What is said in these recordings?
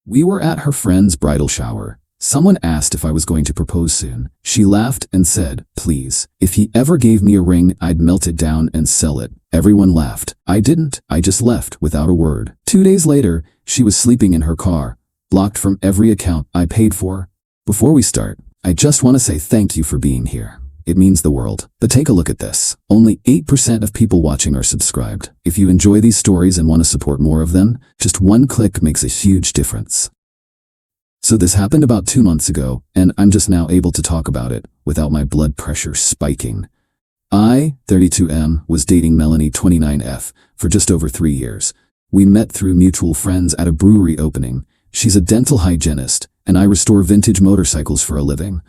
We were at her friend's bridal shower. Someone asked if I was going to propose soon. She laughed and said, "Please, if he ever gave me a ring, I'd melt it down and sell it." Everyone laughed. I didn't. I just left without a word. 2 days later, she was sleeping in her car, blocked from every account I paid for. Before we start, I just want to say thank you for being here. It means the world. But take a look at this. Only 8% of people watching are subscribed. If you enjoy these stories and want to support more of them, just one click makes a huge difference. So this happened about 2 months ago, and I'm just now able to talk about it without my blood pressure spiking. I, 32M, was dating Melanie, 29F, for just over 3 years. We met through mutual friends at a brewery opening. She's a dental hygienist, and I restore vintage motorcycles for a living.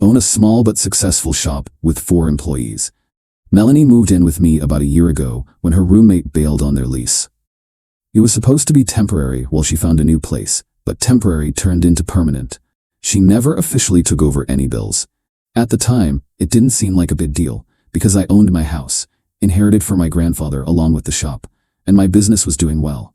Own a small but successful shop with 4 employees. Melanie moved in with me about a year ago when her roommate bailed on their lease. It was supposed to be temporary while she found a new place, but temporary turned into permanent. She never officially took over any bills. At the time, it didn't seem like a big deal, because I owned my house, inherited from my grandfather along with the shop, and my business was doing well.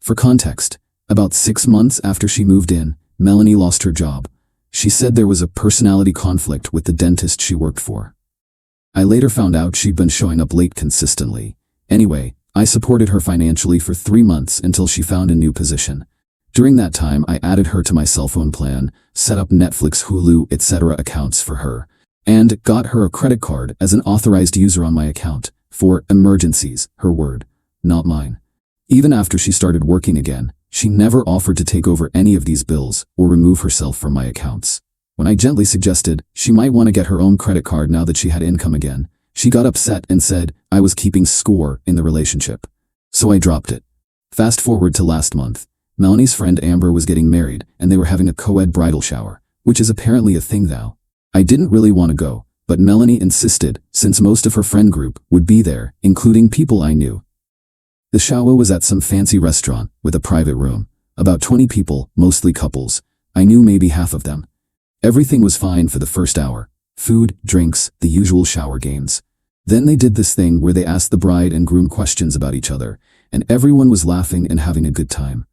For context, about 6 months after she moved in, Melanie lost her job. She said there was a personality conflict with the dentist she worked for. I later found out she'd been showing up late consistently. Anyway, I supported her financially for 3 months until she found a new position. During that time, I added her to my cell phone plan, set up Netflix, Hulu, etc. accounts for her, and got her a credit card as an authorized user on my account for emergencies, her word, not mine. Even after she started working again, she never offered to take over any of these bills or remove herself from my accounts. When I gently suggested she might want to get her own credit card now that she had income again, she got upset and said I was keeping score in the relationship. So I dropped it. Fast forward to last month. Melanie's friend Amber was getting married, and they were having a co-ed bridal shower, which is apparently a thing now. I didn't really want to go, but Melanie insisted, since most of her friend group would be there, including people I knew. The shower was at some fancy restaurant with a private room. About 20 people, mostly couples. I knew maybe half of them. Everything was fine for the first hour. Food, drinks, the usual shower games. Then they did this thing where they asked the bride and groom questions about each other, and everyone was laughing and having a good time.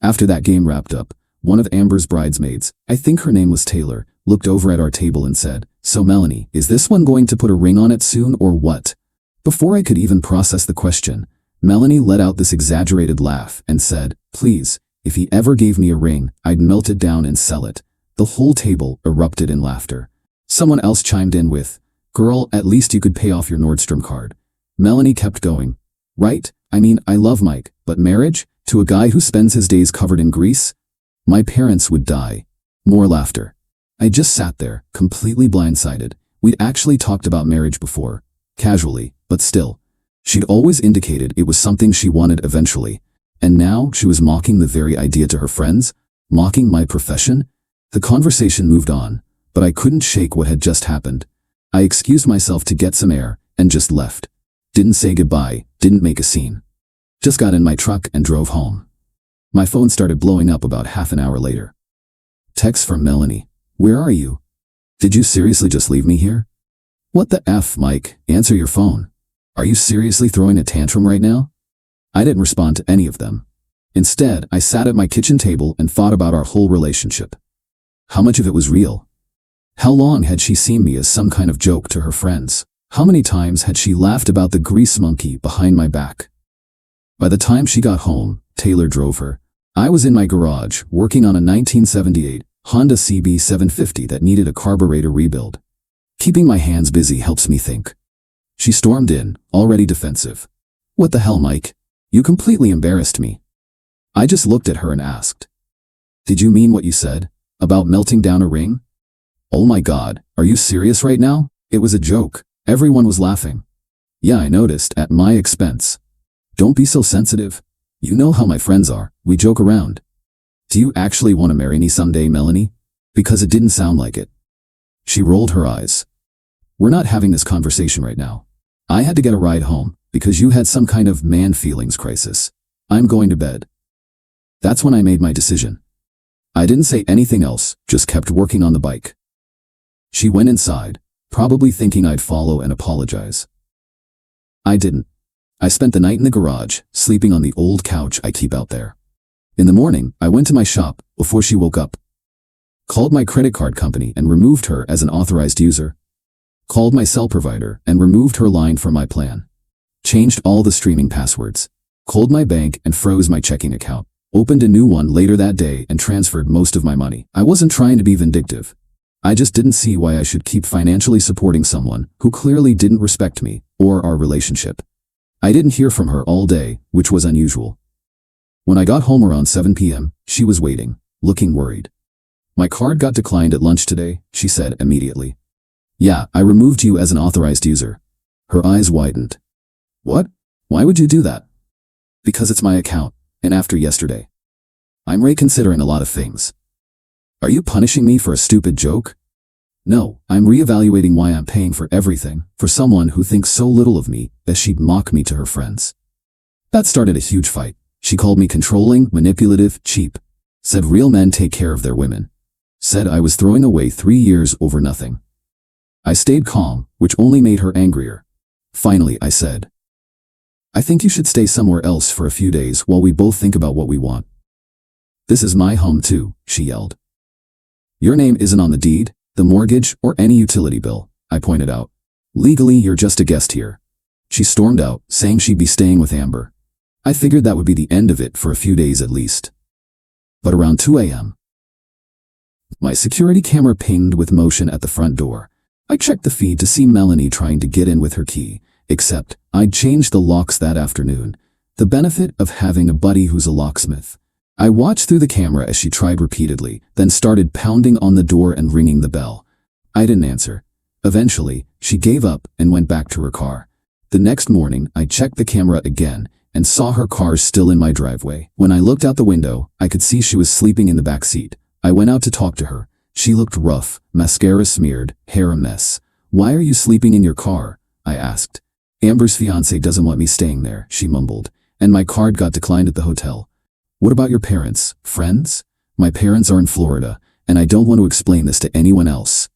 After that game wrapped up, one of Amber's bridesmaids, I think her name was Taylor, looked over at our table and said, "So Melanie, is this one going to put a ring on it soon or what?" Before I could even process the question, Melanie let out this exaggerated laugh and said, "Please, if he ever gave me a ring, I'd melt it down and sell it." The whole table erupted in laughter. Someone else chimed in with, "Girl, at least you could pay off your Nordstrom card." Melanie kept going, "Right? I mean, I love Mike, but marriage? To a guy who spends his days covered in grease? My parents would die." More laughter. I just sat there, completely blindsided. We'd actually talked about marriage before, casually, but still. She'd always indicated it was something she wanted eventually. And now she was mocking the very idea to her friends, mocking my profession. The conversation moved on, but I couldn't shake what had just happened. I excused myself to get some air and just left. Didn't say goodbye, didn't make a scene. Just got in my truck and drove home. My phone started blowing up about half an hour later. Text from Melanie. "Where are you? Did you seriously just leave me here?" "What the F, Mike? Answer your phone. Are you seriously throwing a tantrum right now?" I didn't respond to any of them. Instead, I sat at my kitchen table and thought about our whole relationship. How much of it was real? How long had she seen me as some kind of joke to her friends? How many times had she laughed about the grease monkey behind my back? By the time she got home, Taylor drove her. I was in my garage, working on a 1978 Honda CB 750 that needed a carburetor rebuild. Keeping my hands busy helps me think. She stormed in, already defensive. "What the hell, Mike? You completely embarrassed me." I just looked at her and asked, "Did you mean what you said? About melting down a ring?" "Oh my God, are you serious right now? It was a joke." Everyone was laughing. "Yeah, I noticed, at my expense." "Don't be so sensitive. You know how my friends are, we joke around." "Do you actually want to marry me someday, Melanie? Because it didn't sound like it." She rolled her eyes. "We're not having this conversation right now. I had to get a ride home because you had some kind of man feelings crisis. I'm going to bed." That's when I made my decision. I didn't say anything else, just kept working on the bike. She went inside, probably thinking I'd follow and apologize. I didn't. I spent the night in the garage, sleeping on the old couch I keep out there. In the morning, I went to my shop, before she woke up. Called my credit card company and removed her as an authorized user. Called my cell provider and removed her line from my plan. Changed all the streaming passwords. Called my bank and froze my checking account. Opened a new one later that day and transferred most of my money. I wasn't trying to be vindictive. I just didn't see why I should keep financially supporting someone who clearly didn't respect me or our relationship. I didn't hear from her all day, which was unusual. When I got home around 7 p.m., she was waiting, looking worried. My card got declined at lunch today, she said immediately. Yeah, I removed you as an authorized user. Her eyes widened. What? Why would you do that? Because it's my account, and after yesterday. I'm reconsidering a lot of things. Are you punishing me for a stupid joke? No, I'm reevaluating why I'm paying for everything for someone who thinks so little of me that she'd mock me to her friends. That started a huge fight. She called me controlling, manipulative, cheap. Said real men take care of their women. Said I was throwing away 3 years over nothing. I stayed calm, which only made her angrier. Finally, I said, I think you should stay somewhere else for a few days while we both think about what we want. This is my home too, she yelled. Your name isn't on the deed, the mortgage, or any utility bill, I pointed out. Legally, you're just a guest here. She stormed out, saying she'd be staying with Amber. I figured that would be the end of it for a few days at least. But around 2 a.m., my security camera pinged with motion at the front door. I checked the feed to see Melanie trying to get in with her key, except I'd changed the locks that afternoon. The benefit of having a buddy who's a locksmith. I watched through the camera as she tried repeatedly, then started pounding on the door and ringing the bell. I didn't answer. Eventually, she gave up and went back to her car. The next morning, I checked the camera again and saw her car still in my driveway. When I looked out the window, I could see she was sleeping in the back seat. I went out to talk to her. She looked rough, mascara smeared, hair a mess. Why are you sleeping in your car? I asked. Amber's fiancé doesn't want me staying there, she mumbled, and my card got declined at the hotel. What about your parents, friends? My parents are in Florida, and I don't want to explain this to anyone else.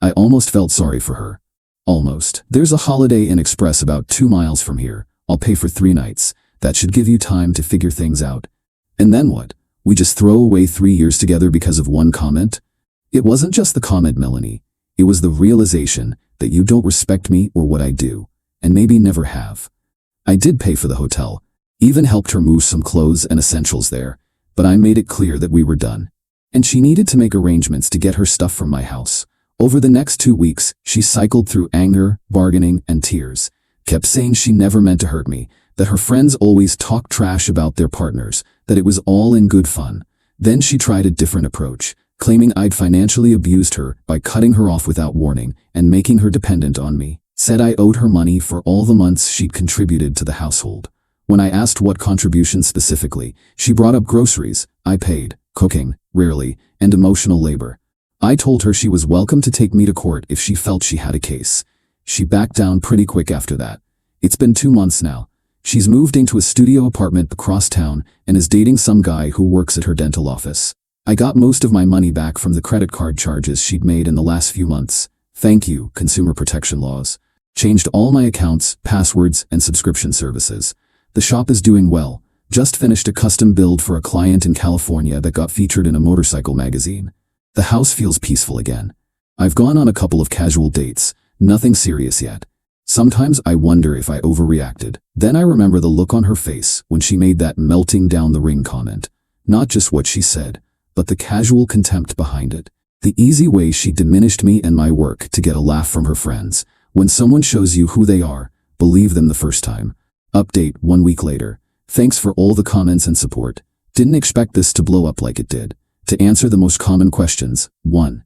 I almost felt sorry for her. Almost. There's a Holiday Inn Express about 2 miles from here. I'll pay for 3 nights. That should give you time to figure things out. And then what? We just throw away 3 years together because of one comment? It wasn't just the comment, Melanie. It was the realization that you don't respect me or what I do, and maybe never have. I did pay for the hotel, even helped her move some clothes and essentials there, but I made it clear that we were done. And she needed to make arrangements to get her stuff from my house. Over the next 2 weeks, she cycled through anger, bargaining, and tears. Kept saying she never meant to hurt me, that her friends always talked trash about their partners, that it was all in good fun. Then she tried a different approach, claiming I'd financially abused her by cutting her off without warning and making her dependent on me. Said I owed her money for all the months she'd contributed to the household. When I asked what contributions specifically, she brought up groceries, I paid, cooking, rarely, and emotional labor. I told her she was welcome to take me to court if she felt she had a case. She backed down pretty quick after that. It's been 2 months now. She's moved into a studio apartment across town and is dating some guy who works at her dental office. I got most of my money back from the credit card charges she'd made in the last few months. Thank you, consumer protection laws. Changed all my accounts, passwords, and subscription services. The shop is doing well. Just finished a custom build for a client in California that got featured in a motorcycle magazine. The house feels peaceful again. I've gone on a couple of casual dates, nothing serious yet. Sometimes I wonder if I overreacted. Then I remember the look on her face when she made that melting down the ring comment. Not just what she said, but the casual contempt behind it. The easy way she diminished me and my work to get a laugh from her friends. When someone shows you who they are, believe them the first time. Update 1 week later. Thanks for all the comments and support. Didn't expect this to blow up like it did. To answer the most common questions. 1.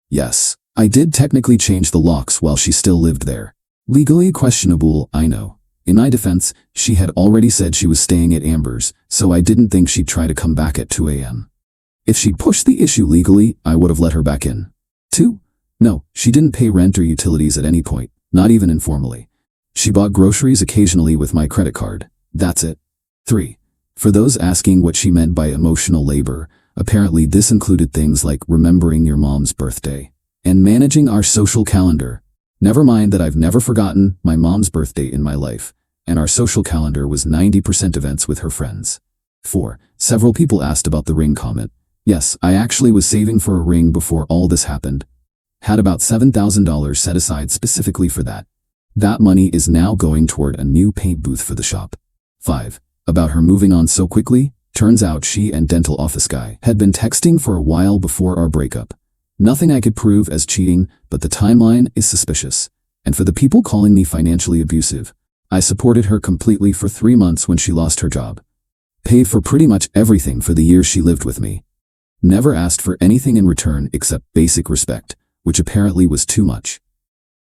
Yes, I did technically change the locks while she still lived there. Legally questionable, I know. In my defense, she had already said she was staying at Amber's, so I didn't think she'd try to come back at 2 a.m. If she'd pushed the issue legally, I would have let her back in. 2. No, she didn't pay rent or utilities at any point, not even informally. She bought groceries occasionally with my credit card. That's it. 3. For those asking what she meant by emotional labor, apparently this included things like remembering your mom's birthday and managing our social calendar. Never mind that I've never forgotten my mom's birthday in my life, and our social calendar was 90% events with her friends. 4. Several people asked about the ring comment. Yes, I actually was saving for a ring before all this happened. Had about $7,000 set aside specifically for that. That money is now going toward a new paint booth for the shop. 5. About her moving on so quickly? Turns out she and dental office guy had been texting for a while before our breakup. Nothing I could prove as cheating, but the timeline is suspicious. And for the people calling me financially abusive, I supported her completely for 3 months when she lost her job. Paid for pretty much everything for the years she lived with me. Never asked for anything in return except basic respect, which apparently was too much.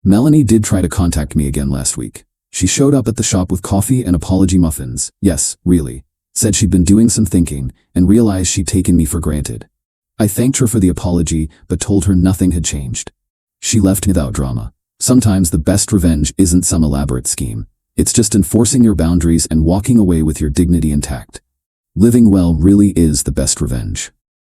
Melanie did try to contact me again last week. She showed up at the shop with coffee and apology muffins. Yes, really. Said she'd been doing some thinking and realized she'd taken me for granted. I thanked her for the apology, but told her nothing had changed. She left without drama. Sometimes the best revenge isn't some elaborate scheme. It's just enforcing your boundaries and walking away with your dignity intact. Living well really is the best revenge.